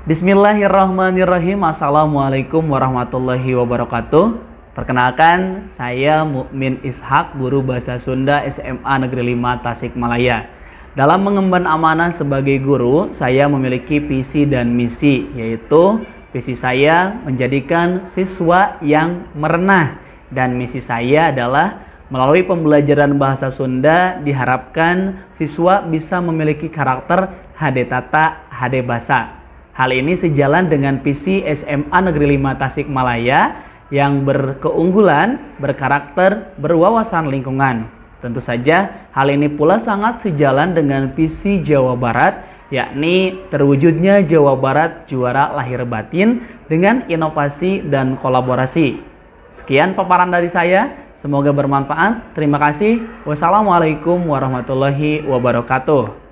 Bismillahirrahmanirrahim. Assalamualaikum warahmatullahi wabarakatuh. Perkenalkan, saya Mukmin Ishak, guru bahasa Sunda SMA Negeri 5 Tasikmalaya. Dalam mengemban amanah sebagai guru, saya memiliki visi dan misi, yaitu visi saya menjadikan siswa yang merenah, dan misi saya adalah melalui pembelajaran bahasa Sunda diharapkan siswa bisa memiliki karakter Hade Tata, Hade Basa. Hal ini sejalan dengan visi SMA Negeri 5 Tasikmalaya yang berkeunggulan, berkarakter, berwawasan lingkungan. Tentu saja hal ini pula sangat sejalan dengan visi Jawa Barat, yakni terwujudnya Jawa Barat juara lahir batin dengan inovasi dan kolaborasi. Sekian paparan dari saya, semoga bermanfaat. Terima kasih. Wassalamualaikum warahmatullahi wabarakatuh.